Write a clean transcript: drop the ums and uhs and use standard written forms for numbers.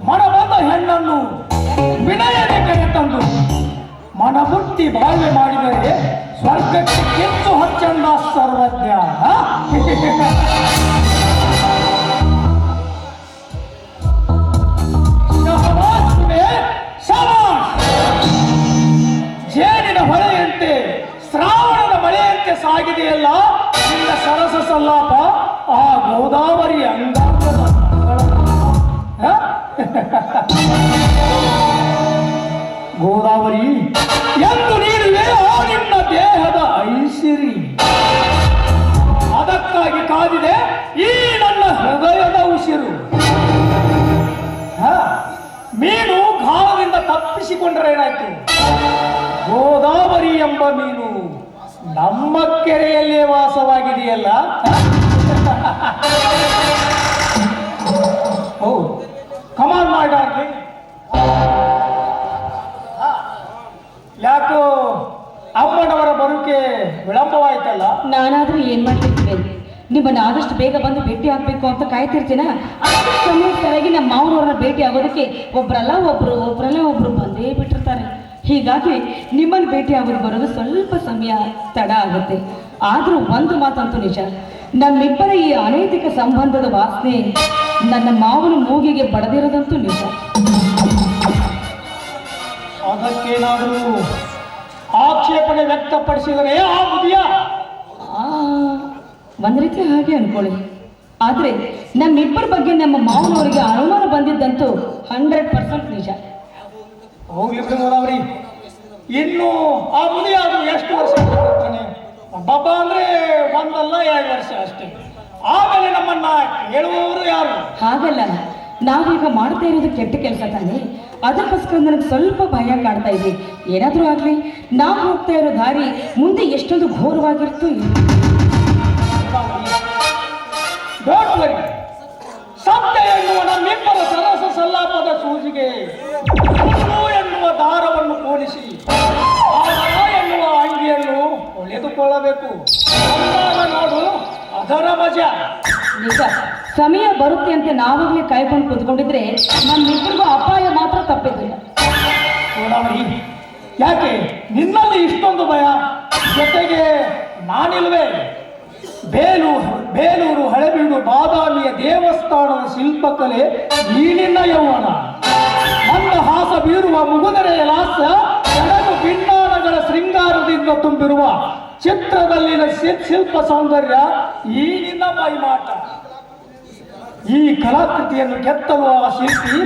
ಮನಬಂದ ಹೆಣ್ಣನ್ನು ವಿನಯದ ಕರೆ ತಂದು ಮನಬುಟ್ಟಿ ಬಾಳ್ವೆ ಮಾಡಿದರೆ ಸ್ವರ್ಗಕ್ಕೆ ಕೆಚ್ಚು ಹಚ್ಚಂದ ಸರ್ವಜ್ಞ. ಜೇನಿನ ಹೊಳೆಯಂತೆ ಶ್ರಾವಣದ ಮಳೆಯಂತೆ ಸಾಗಿದೆಯಲ್ಲ ನಿನ್ನ ಸರಸ ಸಲ್ಲಾಪ ಆ ಗೋದಾವರಿ ಅಂಗಾಂಗದ ಗೋದಾವರಿ ಎಂದು ನೀಡುವೆ ಆ ನಿನ್ನ ದೇಹದ ಐಸಿರಿ. ಅದಕ್ಕಾಗಿ ಕಾದಿದೆ ಈ ನನ್ನ ಹೃದಯದ ಉಸಿರು. ಮೀನು ಗಾಳದಿಂದ ತಪ್ಪಿಸಿಕೊಂಡ್ರೆ ಏನಾಯ್ತು? ಗೋದಾವರಿ ಎಂಬ ಮೀನು ನಮ್ಮ ಕೆರೆಯಲ್ಲೇ ವಾಸವಾಗಿದೆಯಲ್ಲ. ಹೌದು, ಕಮಾನ್ ಮಾಡಿ. ಯಾಕೋ ಅಮ್ಮನವರ ಬರುಕೆ ವಿಳಂಬವಾಯ್ತಲ್ಲ? ನಾನಾದ್ರೂ ಏನ್ ಮಾಡ್ತಿರ್ತೀನಿ, ನಿಮ್ಮನ್ನ ಆದಷ್ಟು ಬೇಗ ಬಂದು ಭೇಟಿ ಆಗ್ಬೇಕು ಅಂತ ಕಾಯ್ತಿರ್ತೀನ. ಸಮಯವಾಗಿ ನಮ್ಮ ಮಾವನವ್ರನ್ನ ಭೇಟಿ ಆಗೋದಕ್ಕೆ ಒಬ್ರಲ್ಲ ಒಬ್ರು ಬಂದೇ ಬಿಟ್ಟಿರ್ತಾರೆ. ಹೀಗಾಗಿ ನಿಮ್ಮನ್ನು ಭೇಟಿ ಆಗೋದು ಬರೋದು ಸ್ವಲ್ಪ ಸಮಯ ತಡ ಆಗುತ್ತೆ. ಆದ್ರೂ ಒಂದು ಮಾತಂತೂ ನಿಜ, ನಮ್ಮಿಬ್ಬರ ಈ ಅನೈತಿಕ ಸಂಬಂಧದ ವಾಸನೆ ನನ್ನ ಮಾವನ ಮೂಗಿಗೆ ಬಡದಿರೋದಂತೂ ನಿಜ. ಅದಕ್ಕೇನಾದರೂ ಆಕ್ಷೇಪಣೆ ವ್ಯಕ್ತಪಡಿಸಿದರೆ ಆ ಮುದಿಯ ಒಂದ್ ರೀತಿ ಹಾಗೆ ಅನ್ಕೊಳ್ಳಿ. ಆದ್ರೆ ನಮ್ಮಿಬ್ಬರ ಬಗ್ಗೆ ನಮ್ಮ ಮಾವನವರಿಗೆ ಅನುಮಾನ ಬಂದಿದ್ದಂತೂ 100% ನಿಜ. ಹೋಗ್ಲಿ ಬಿಡೋದವ್ರಿ, ಇನ್ನು ಆ ಮುದಿಯ ಎಷ್ಟು ವರ್ಷ ಇರ್ತಾನೆ? ಒಬ್ಬ ಅಂದ್ರೆ 1 ಅಲ್ಲ 2 ವರ್ಷ ಅಷ್ಟೇ. ಆಮೇಲೆ ನಮ್ಮನ್ನ ಹೇಳುವವರು ಯಾರು? ಹಾಗಲ್ಲ, ನಾವೀಗ ಮಾಡ್ತಾ ಇರೋದು ಕೆಟ್ಟ ಕೆಲಸ ತಾನೆ. ಅದಕ್ಕೋಸ್ಕರ ನನಗೆ ಸ್ವಲ್ಪ ಭಯ ಕಾಡ್ತಾ ಇದೆ. ಏನಾದರೂ ಆಗಲಿ, ನಾವು ಹೋಗ್ತಾ ಇರೋ ದಾರಿ ಮುಂದೆ ಎಷ್ಟೊಂದು ಘೋರವಾಗಿರ್ತೋ. ಸತ್ಯ ಎನ್ನುವ ನಮ್ಮಿಬ್ಬರ ಸರಸ ಸಲ್ಲಾಪದ ಸೂಜಿಗೆ ಎನ್ನುವ ದಾರವನ್ನು ಕೂಡಿಸಿ ಎನ್ನುವ ಅಂಗಿಯನ್ನು ಹೊಳೆದುಕೊಳ್ಳಬೇಕು. ನೋಡು ಅದರ ಮಜಾ. ನಿಜ, ಸಮಯ ಬರುತ್ತೆ ಅಂತ ನಾವಾಗಲೇ ಕಾಯ್ಕೊಂಡು ಕೂತ್ಕೊಂಡಿದ್ರೆ ನಮ್ಮಿಬ್ಬರಿಗೂ ಅಪಾಯ ಮಾತ್ರ ತಪ್ಪಿದ್ದಿಲ್ಲ. ಯಾಕೆ ನಿನ್ನಲ್ಲಿ ಇಷ್ಟೊಂದು ಭಯ? ಜೊತೆಗೆ ನಾನಿಲ್ವೇ? ಬೇಲೂರು ಹಳೆಬೀಡು ಬಾದಾಮಿಯ ದೇವಸ್ಥಾನದ ಶಿಲ್ಪಕಲೆ ಈ ನಿನ್ನ ಯೌವನ. ಮಂದಹಾಸ ಬೀರುವ ಮುಗುದರೆಯ ಲಾಸ್ಯ, ಎರಡು ಭಿನ್ನಾನಗಳ ಶೃಂಗಾರದಿಂದ ತುಂಬಿರುವ ಚಿತ್ರದಲ್ಲಿನ ಶಿಲ್ಪ ಸೌಂದರ್ಯ ಈ ನಿನ್ನ ಮೈಮಾಟ. ಈ ಕಲಾಕೃತಿಯನ್ನು ಕೆತ್ತಲು ಆ ಶಿಲ್ಪಿ